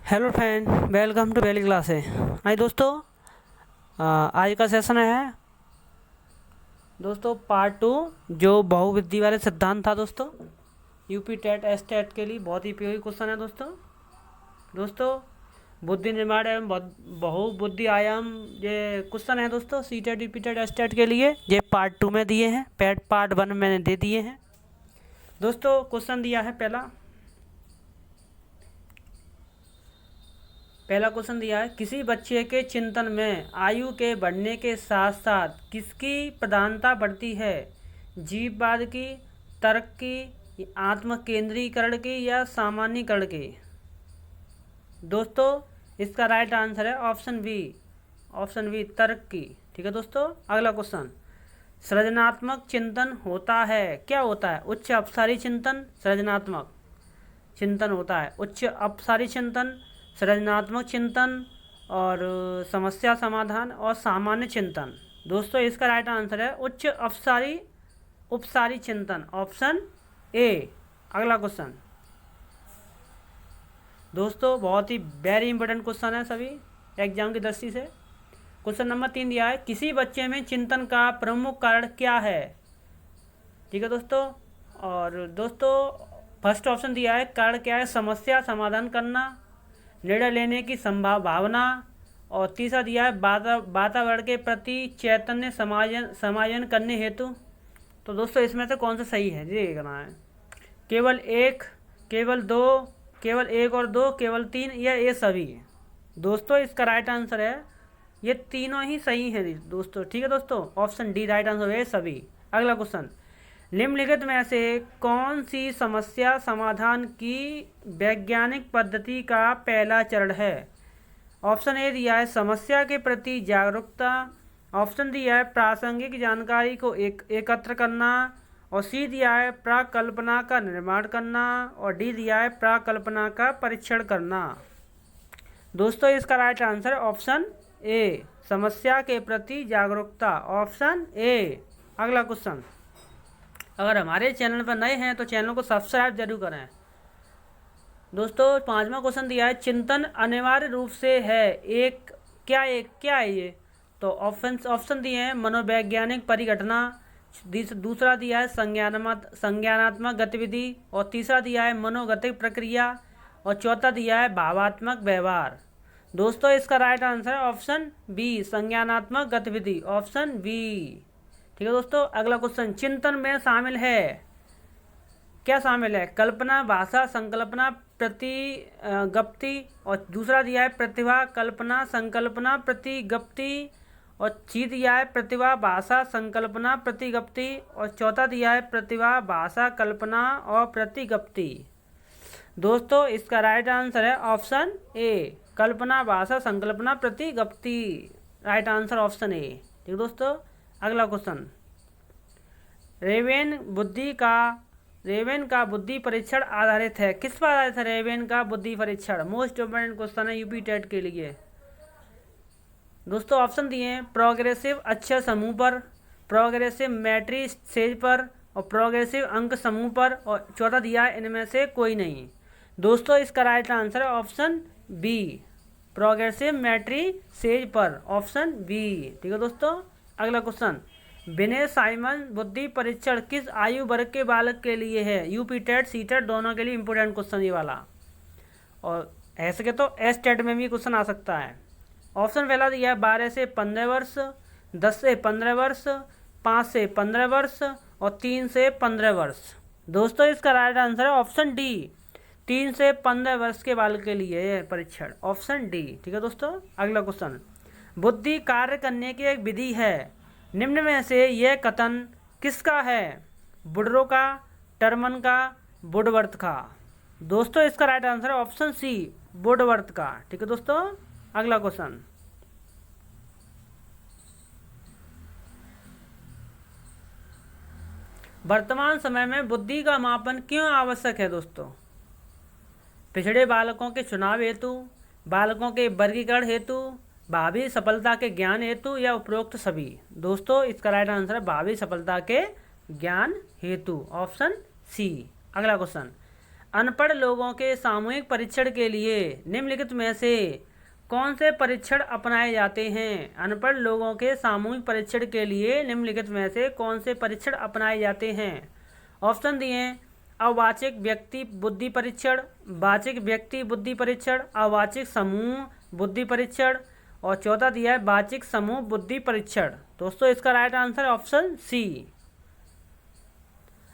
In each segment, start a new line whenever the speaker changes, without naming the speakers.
Hello friend, welcome to पहली class है। आई दोस्तों, आज का सेशन है दोस्तों पार्ट 2, जो बहुविधि वाले सिद्धांत था दोस्तों। यूपी टेट एस टेट के लिए बहुत ही उपयोगी क्वेश्चन है दोस्तों। बुद्धि निर्माण एवं बहुबुद्धि आयाम ये क्वेश्चन है दोस्तों। C TET UP TET S TET के लिए ये पार्ट 2 में दिए हैं, पार्ट 1 मैंने दे दिए हैं दोस्तों। क्वेश्चन दिया है पहला क्वेश्चन दिया है, किसी बच्चे के चिंतन में आयु के बढ़ने के साथ साथ किसकी प्रधानता बढ़ती है? जीववाद की, तर्क की, आत्म केंद्रीकरण की या सामान्यीकरण की? दोस्तों इसका राइट आंसर है ऑप्शन बी तर्क की। ठीक है दोस्तों। अगला क्वेश्चन, सृजनात्मक चिंतन होता है, क्या होता है? उच्च अपसारी चिंतन, सृजनात्मक चिंतन होता है। उच्च अपसारी चिंतन, सृजनात्मक चिंतन और समस्या समाधान और सामान्य चिंतन। दोस्तों इसका राइट आंसर है उच्च उपसारी चिंतन, ऑप्शन ए। अगला क्वेश्चन दोस्तों, बहुत ही वेरी इंपॉर्टेंट क्वेश्चन है सभी एग्जाम की दृष्टि से। क्वेश्चन नंबर 3 दिया है, किसी बच्चे में चिंतन का प्रमुख कारण क्या है? ठीक है दोस्तों। और दोस्तों फर्स्ट ऑप्शन दिया है, कारण क्या है? समस्या समाधान करना, निर्णय लेने की संभावना। और तीसरा दिया है वातावरण के प्रति चैतन्य समायोजन करने हेतु। तो दोस्तों इसमें से कौन सा सही है ये देखना है। केवल एक, केवल दो, केवल एक और दो, केवल तीन या ये सभी? दोस्तों इसका राइट आंसर है ये तीनों ही सही है दोस्तों। ठीक है दोस्तों, ऑप्शन डी राइट आंसर है सभी। अगला क्वेश्चन, निम्नलिखित में से कौन सी समस्या समाधान की वैज्ञानिक पद्धति का पहला चरण है? ऑप्शन ए दिया है समस्या के प्रति जागरूकता, ऑप्शन दिया है प्रासंगिक जानकारी को एकत्र करना, और सी दिया है प्राकल्पना का निर्माण करना, और डी दिया है प्राकल्पना का परीक्षण करना। दोस्तों इसका राइट आंसर ऑप्शन ए, समस्या के प्रति जागरूकता, ऑप्शन ए। अगला क्वेश्चन, अगर हमारे चैनल पर नए हैं तो चैनल को सब्सक्राइब जरूर करें दोस्तों। पांचवा क्वेश्चन दिया है, चिंतन अनिवार्य रूप से है एक क्या है ये? तो ऑप्शन दिए हैं मनोवैज्ञानिक परिघटना, दूसरा दिया है संज्ञानात्मक गतिविधि, और तीसरा दिया है मनोगतिक प्रक्रिया, और चौथा दिया है भावात्मक व्यवहार। दोस्तों इसका राइट आंसर है ऑप्शन बी, संज्ञानात्मक गतिविधि, ऑप्शन बी। ठीक है दोस्तों। अगला क्वेश्चन, चिंतन में शामिल है, क्या शामिल है? कल्पना, भाषा, संकल्पना, प्रतिगप्ति, और दूसरा दिया है प्रतिभा, कल्पना, संकल्पना, प्रतिगप्ति, और सी दिया है प्रतिभा, भाषा, संकल्पना, प्रतिगप्ति, और चौथा दिया है प्रतिभा, भाषा, कल्पना और प्रतिगप्ति। दोस्तों इसका राइट आंसर है ऑप्शन ए, कल्पना, भाषा, संकल्पना, प्रतिगप्ति। Right answer option A. ठीक है दोस्तों। अगला क्वेश्चन, रेवेन का बुद्धि परीक्षण आधारित है, किस पर आधारित है रेवेन का बुद्धि परीक्षण? मोस्ट इम्पोर्टेंट क्वेश्चन है यूपी टेट के लिए दोस्तों। ऑप्शन दिए हैं प्रोग्रेसिव अक्षर समूह पर, प्रोग्रेसिव मैट्रिसेज पर, और प्रोग्रेसिव अंक समूह पर, और चौथा दिया है इनमें से कोई नहीं। दोस्तों इसका राइट आंसर है ऑप्शन बी, प्रोग्रेसिव मैट्रिसेज पर, ऑप्शन बी। ठीक है दोस्तों। अगला क्वेश्चन, विनय साइमन बुद्धि परीक्षण किस आयु वर्ग के बालक के लिए है? यूपी टेट सी टेट दोनों के लिए इंपोर्टेंट क्वेश्चन ये वाला, और ऐसे के तो एस टेट में भी क्वेश्चन आ सकता है। ऑप्शन पहला दिया है 12 से 15 वर्ष, 10 से 15 वर्ष, 5 से 15 वर्ष, और 3 से 15 वर्ष। दोस्तों इसका राइट आंसर है ऑप्शन डी, 3 से 15 वर्ष के बालक के लिए है परीक्षण, ऑप्शन डी। ठीक है दोस्तों। अगला क्वेश्चन, बुद्धि कार्य करने की एक विधि है, निम्न में से यह कथन किसका है? बुडरो का, टर्मन का, वुडवर्थ का? दोस्तों इसका राइट आंसर है ऑप्शन सी, वुडवर्थ का। ठीक है दोस्तों। अगला क्वेश्चन, वर्तमान समय में बुद्धि का मापन क्यों आवश्यक है दोस्तों? पिछड़े बालकों के चुनाव हेतु, बालकों के वर्गीकरण हेतु, भावी सफलता के ज्ञान हेतु, या उपरोक्त सभी? दोस्तों इसका राइट आंसर है भावी सफलता के ज्ञान हेतु, ऑप्शन सी। अगला क्वेश्चन, अनपढ़ लोगों के सामूहिक परीक्षण के लिए निम्नलिखित में से कौन से परीक्षण अपनाए जाते हैं? अनपढ़ लोगों के सामूहिक परीक्षण के लिए निम्नलिखित में से कौन से परीक्षण अपनाए जाते हैं? ऑप्शन दिए हैं अवाचिक व्यक्ति बुद्धि परीक्षण, वाचिक व्यक्ति बुद्धि परीक्षण, अवाचिक समूह बुद्धि परीक्षण और चौथा दिया है वाचिक समूह बुद्धि परीक्षण। दोस्तों इसका राइट आंसर है ऑप्शन सी,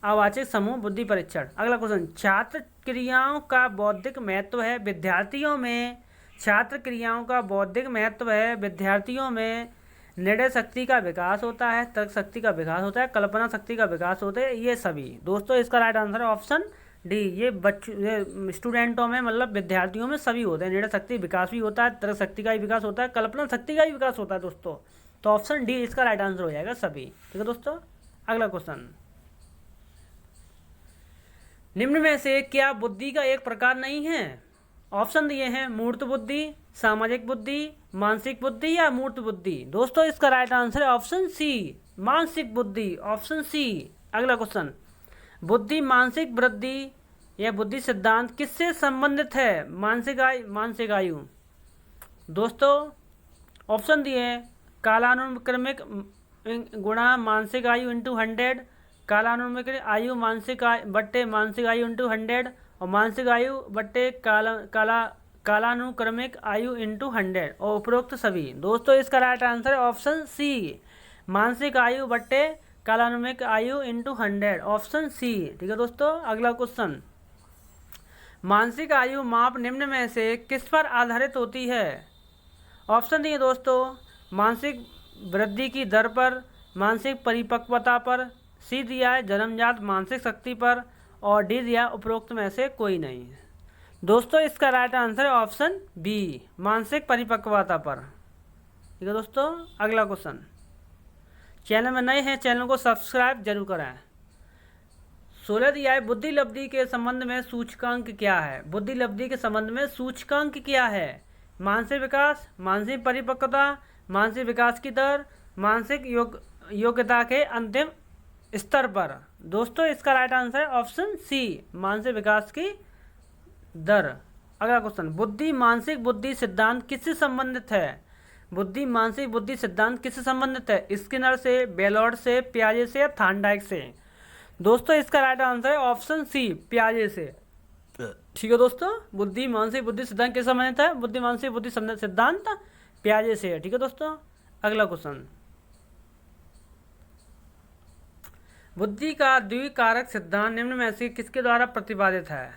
अवाचिक समूह बुद्धि परीक्षण। अगला क्वेश्चन, छात्र क्रियाओं का बौद्धिक महत्व है विद्यार्थियों में। छात्र क्रियाओं का बौद्धिक महत्व है विद्यार्थियों में निर्णय शक्ति का विकास होता है, तर्क शक्ति का विकास होता है, कल्पना शक्ति का विकास होता है, ये सभी। दोस्तों इसका राइट आंसर है ऑप्शन डी, ये स्टूडेंटों में मतलब विद्यार्थियों में सभी होते हैं। निर्णय शक्ति विकास भी होता है, तर्क शक्ति का भी विकास होता है, कल्पना शक्ति का भी विकास होता है दोस्तों। तो ऑप्शन डी इसका राइट आंसर हो जाएगा सभी। ठीक है दोस्तों, अगला क्वेश्चन, निम्न में से क्या बुद्धि का एक प्रकार नहीं है? ऑप्शन दिए हैं मूर्त बुद्धि, सामाजिक बुद्धि, मानसिक बुद्धि या मूर्त बुद्धि। दोस्तों इसका राइट आंसर है ऑप्शन सी, मानसिक बुद्धि, ऑप्शन सी। अगला क्वेश्चन, बुद्धि मानसिक वृद्धि या बुद्धि सिद्धांत किससे संबंधित है? मानसिक आयु। दोस्तों ऑप्शन दिए हैं कालानुक्रमिक गुणा मानसिक आयु इंटू 100, कालानुक्रमिक आयु मानसिक आयु इंटू 100 और मानसिक आयु बट्टे कालानुक्रमिक आयु इंटू 100 और उपरोक्त सभी। दोस्तों इसका राइट आंसर है ऑप्शन सी, मानसिक आयु बट्टे कालानुक्रमिक आयु इंटू 100, ऑप्शन सी। ठीक है दोस्तों, अगला क्वेश्चन, मानसिक आयु माप निम्न में से किस पर आधारित होती है? ऑप्शन दिए दोस्तों मानसिक वृद्धि की दर पर, मानसिक परिपक्वता पर, सी दिया है जन्मजात मानसिक शक्ति पर और डी दिया उपरोक्त में से कोई नहीं। दोस्तों इसका राइट आंसर है ऑप्शन बी, मानसिक परिपक्वता पर। ठीक है दोस्तों, अगला क्वेश्चन, चैनल में नए हैं चैनल को सब्सक्राइब जरूर करें। 16 दिया है बुद्धि लब्धि के संबंध में सूचकांक क्या है? बुद्धि लब्धि के संबंध में सूचकांक क्या है? मानसिक विकास, मानसिक परिपक्वता, मानसिक विकास की दर, मानसिक योग्यता के अंतिम स्तर पर। दोस्तों इसका राइट आंसर है ऑप्शन सी, मानसिक विकास की दर। अगला क्वेश्चन, बुद्धि मानसिक बुद्धि सिद्धांत किससे संबंधित है? बुद्धि मानसिक बुद्धि सिद्धांत किससे संबंधित है? स्किनर से, बेलोड से, पियाजे से या थॉर्नडाइक से? दोस्तों इसका राइट आंसर है ऑप्शन सी, पियाजे से। ठीक है दोस्तों, बुद्धि मानसिक बुद्धि सिद्धांत किससे संबंधित है? बुद्धि मानसिक बुद्धि सिद्धांत पियाजे से है। ठीक है दोस्तों, अगला क्वेश्चन, बुद्धि का द्विकारक सिद्धांत निम्न में से किसके द्वारा प्रतिपादित है?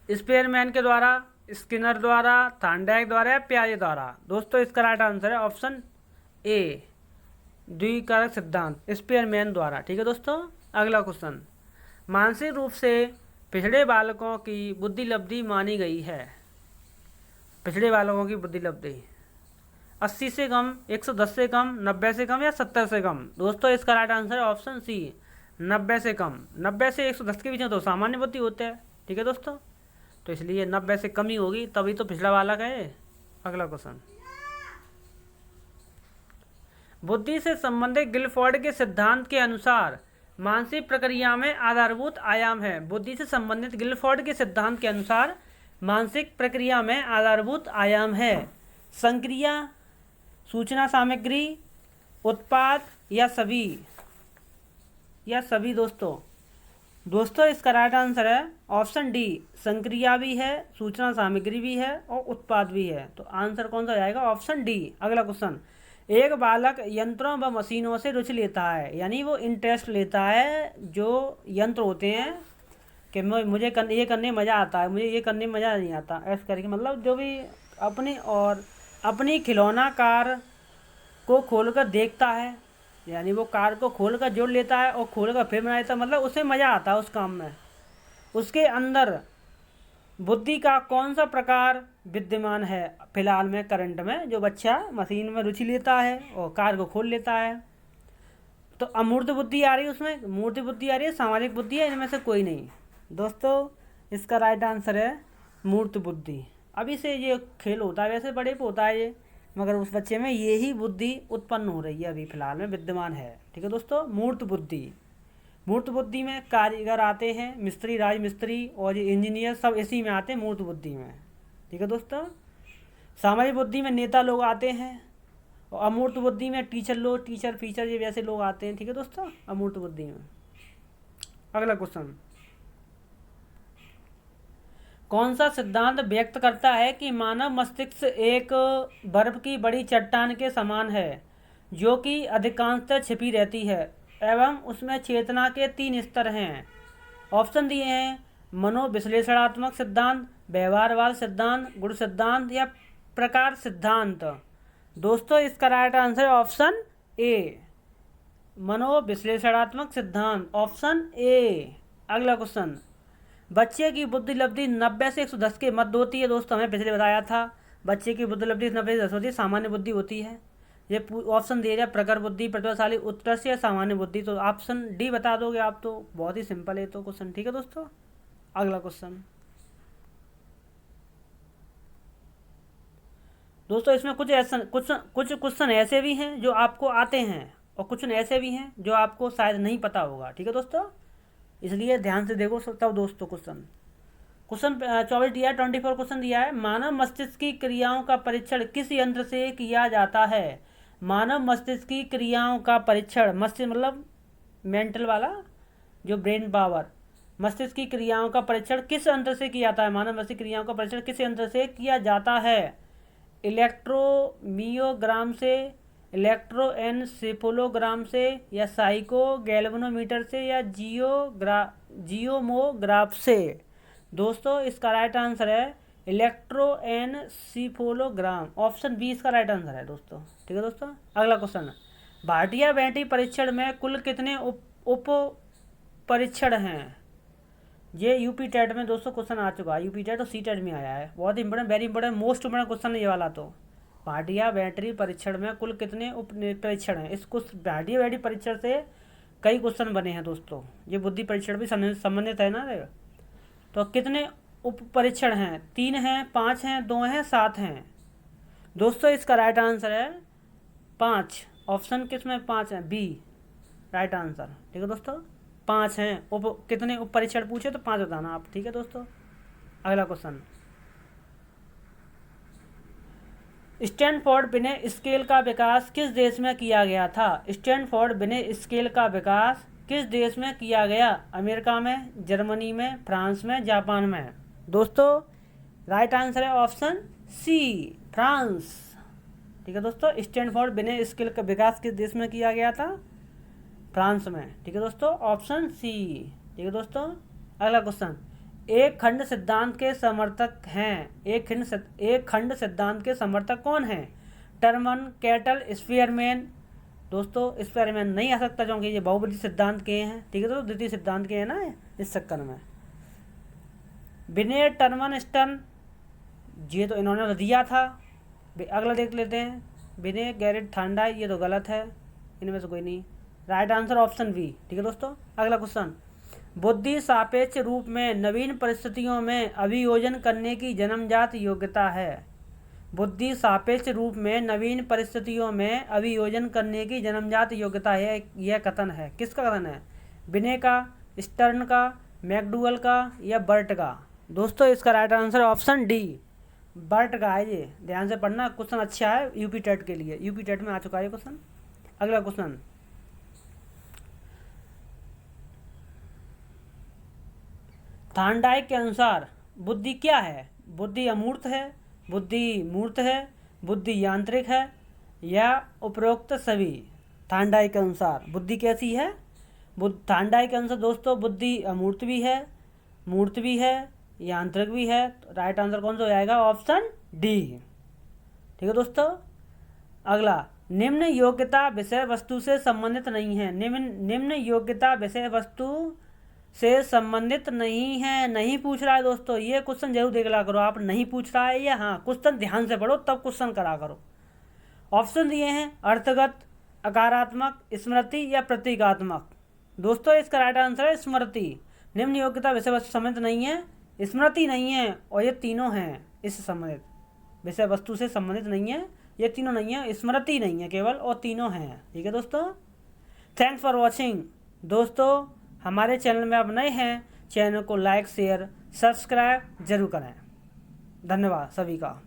स्पेयरमैन के द्वारा, स्किनर द्वारा, थॉर्नडाइक द्वारा या पियाजे द्वारा? दोस्तों इसका राइट आंसर है ऑप्शन ए, द्विकारक सिद्धांत स्पेयरमैन द्वारा। ठीक है दोस्तों, अगला क्वेश्चन, मानसिक रूप से पिछड़े बालकों की बुद्धि लब्धि मानी गई है। पिछड़े बालकों की बुद्धि लब्धि 80 से कम, 110 से कम, 90 से कम या 70 से कम? दोस्तों इसका राइट आंसर है ऑप्शन सी, 90 से कम। 90 से 110 के बीच में तो सामान्य बुद्धि होते हैं। ठीक है दोस्तों, तो इसलिए 90 से कम ही होगी, तभी तो पिछला बालक है। अगला क्वेश्चन, बुद्धि से संबंधित गिलफोर्ड के सिद्धांत के अनुसार मानसिक प्रक्रिया में आधारभूत आयाम है। बुद्धि से संबंधित गिलफोर्ड के सिद्धांत के अनुसार मानसिक प्रक्रिया में आधारभूत आयाम है संक्रिया, सूचना सामग्री, उत्पाद या सभी दोस्तों इसका राइट आंसर है ऑप्शन डी, संक्रिया भी है, सूचना सामग्री भी है और उत्पाद भी है। तो आंसर कौन सा हो जाएगा? Option D. अगला क्वेश्चन, एक बालक यंत्रों व मशीनों से रुचि लेता है, यानी वो इंटरेस्ट लेता है जो यंत्र होते हैं कि मुझे ये करने में मज़ा आता है, मुझे ये करने में मज़ा नहीं आता, ऐसे करके मतलब जो भी अपनी खिलौना कार को खोलकर देखता है, यानी वो कार को खोलकर जोड़ लेता है और खोलकर फिर बना लेता है, मतलब उसे मज़ा आता है उस काम में। उसके अंदर बुद्धि का कौन सा प्रकार विद्यमान है फिलहाल में, करंट में? जो बच्चा मशीन में रुचि लेता है और कार को खोल लेता है, तो अमूर्त बुद्धि आ रही है उसमें, मूर्त बुद्धि आ रही है, सामाजिक बुद्धि है, इनमें से कोई नहीं। दोस्तों इसका राइट आंसर है मूर्त बुद्धि। अभी से ये खेल होता है, वैसे बड़े पे होता है ये, मगर उस बच्चे में यही बुद्धि उत्पन्न हो रही है, अभी फिलहाल में विद्यमान है। ठीक है दोस्तों, मूर्त बुद्धि। मूर्त बुद्धि में कारीगर आते हैं, मिस्त्री, राजमिस्त्री और ये इंजीनियर सब इसी में आते हैं मूर्त बुद्धि में। ठीक है दोस्तों। सामाजिक बुद्धि में नेता लोग आते हैं और अमूर्त बुद्धि में टीचर लोग, टीचर फीचर ये वैसे लोग आते हैं। ठीक है दोस्तों, अमूर्त बुद्धि में। अगला क्वेश्चन, कौन सा सिद्धांत व्यक्त करता है कि मानव मस्तिष्क एक बर्फ की बड़ी चट्टान के समान है जो कि अधिकांशतः छिपी रहती है एवं उसमें चेतना के 3 स्तर हैं। ऑप्शन दिए हैं मनोविश्लेषणात्मक सिद्धांत, व्यवहारवाद सिद्धांत, गुण सिद्धांत या प्रकार सिद्धांत। दोस्तों इसका राइट आंसर ऑप्शन ए, मनोविश्लेषणात्मक सिद्धांत, ऑप्शन ए। अगला क्वेश्चन, बच्चे की बुद्धि लब्धि 90 से 110 के मध्य होती है। दोस्तों हमें पिछले बताया था बच्चे की बुद्धि लब्धि 90 से 10 होती है, सामान्य बुद्धि होती है। ये ऑप्शन दे दिया, प्रखर बुद्धि, प्रतिभाशाली, उत्कृष्ट या सामान्य बुद्धि। तो ऑप्शन डी बता दोगे आप, तो बहुत ही सिंपल है तो क्वेश्चन। ठीक है दोस्तों। अगला क्वेश्चन, दोस्तों इसमें कुछ क्वेश्चन ऐसे भी हैं जो आपको आते हैं और कुछ ऐसे भी हैं जो आपको शायद नहीं पता होगा। ठीक है दोस्तों, इसलिए ध्यान से देखो तब दोस्तों। क्वेश्चन 24 दिया है, 24 क्वेश्चन दिया है। मानव मस्तिष्क की क्रियाओं का परीक्षण किस यंत्र से किया जाता है? मानव मस्तिष्क की क्रियाओं का परीक्षण, मस्तिष्क मतलब मेंटल वाला जो ब्रेन पावर, मस्तिष्क की क्रियाओं का परीक्षण किस यंत्र से किया जाता है? मानव मस्तिष्क क्रियाओं का परीक्षण किस यंत्र से किया जाता है? इलेक्ट्रोमियोग्राम से, इलेक्ट्रोएनसेफेलोग्राम से या साइको गैल्वेनोमीटर से या जियोमोग्राफ से। दोस्तों इसका राइट आंसर है इलेक्ट्रोएनसेफेलोग्राम, ऑप्शन बी इसका राइट आंसर है दोस्तों। ठीक है दोस्तों। अगला क्वेश्चन, भाटिया बैटरी परीक्षण में कुल कितने उप परीक्षण हैं? ये यूपी टेट में दोस्तों क्वेश्चन आ चुका है, यूपी टेट और सी टेट में आया है। बहुत important, very important, most important question है ये वाला। तो भाटिया बैटरी परीक्षण में कुल कितने उप परीक्षण हैं? इस भाटिया बैटरी परीक्षण से कई क्वेश्चन बने हैं दोस्तों। ये बुद्धि परीक्षण भी संबंधित है ना। तो कितने उप परीक्षण हैं? 3 हैं, 5 हैं, 2 हैं, 7 हैं। दोस्तों इसका राइट आंसर है 5, ऑप्शन किसमें 5 है? B right answer. ठीक है दोस्तों, 5 हैं। कितने उप परीक्षण पूछे तो 5 बताना आप। ठीक है दोस्तों। अगला क्वेश्चन, स्टैनफोर्ड बिने स्केल का विकास किस देश में किया गया था? स्टैनफोर्ड बिने स्केल का विकास किस देश में किया गया? अमेरिका में, जर्मनी में, फ्रांस में, जापान में। दोस्तों राइट आंसर है ऑप्शन सी, फ्रांस। ठीक है दोस्तों, स्टैनफोर्ड बिने स्केल का विकास किस देश में किया गया था? फ्रांस में। ठीक है दोस्तों, ऑप्शन सी। ठीक है दोस्तों। अगला क्वेश्चन, एक खंड सिद्धांत के समर्थक हैं। एक खंड सिद्धांत के समर्थक कौन हैं? Terman, cattle, Spearman. दोस्तों स्पीयरमैन नहीं आ सकता क्योंकि ये बहुपदी सिद्धांत के हैं। ठीक है दोस्तों, द्वितीय सिद्धांत के हैं ना, इस चक्कर में। बिने टर्मन स्टन, ये तो इन्होंने दिया था। अगला देख लेते हैं, बिने गैरिट थांडाई, ये तो गलत है, इनमें से कोई नहीं। Right answer option B. ठीक है दोस्तों। अगला क्वेश्चन, बुद्धि सापेक्ष रूप में नवीन परिस्थितियों में अभियोजन करने की जन्मजात योग्यता है। बुद्धि सापेक्ष रूप में नवीन परिस्थितियों में अभियोजन करने की जन्मजात योग्यता है। यह कथन है, किसका कथन है? बिने का, स्टर्न का, मैकडूगल का या बर्ट का? दोस्तों इसका right answer option D, bird का है। ये ध्यान से पढ़ना, क्वेश्चन अच्छा है यूपी टेट के लिए, यूपी टेट में आ चुका है क्वेश्चन। अगला क्वेश्चन, थांडाइक के अनुसार बुद्धि क्या है? बुद्धि अमूर्त है, बुद्धि मूर्त है, बुद्धि यांत्रिक है या उपरोक्त सभी? थांडाइक के अनुसार बुद्धि कैसी है? थांडाइक के अनुसार दोस्तों बुद्धि अमूर्त भी है, मूर्त भी है, यांत्रिक भी है। तो राइट आंसर कौन सा हो जाएगा? Option D. ठीक है दोस्तों। अगला, निम्न योग्यता विषय वस्तु से संबंधित नहीं है। निम्न योग्यता विषय वस्तु से संबंधित नहीं है, नहीं पूछ रहा है दोस्तों। ये क्वेश्चन जरूर देख ला करो आप, नहीं पूछ रहा है या हाँ, क्वेश्चन ध्यान से पढ़ो तब क्वेश्चन करा करो। ऑप्शन दिए हैं अर्थगत, अकारात्मक, स्मृति या प्रतीकात्मक। दोस्तों इसका राइट आंसर है स्मृति। निम्न योग्यता विषय वस्तु संबंधित नहीं है, स्मृति नहीं है और ये तीनों हैं इससे संबंधित। विषय वस्तु से संबंधित नहीं है, ये तीनों नहीं है, स्मृति नहीं है केवल, और तीनों हैं। ठीक है दोस्तों। थैंक्स फॉर वॉचिंग दोस्तों। हमारे चैनल में आप नए हैं, चैनल को लाइक शेयर सब्सक्राइब जरूर करें। धन्यवाद सभी का।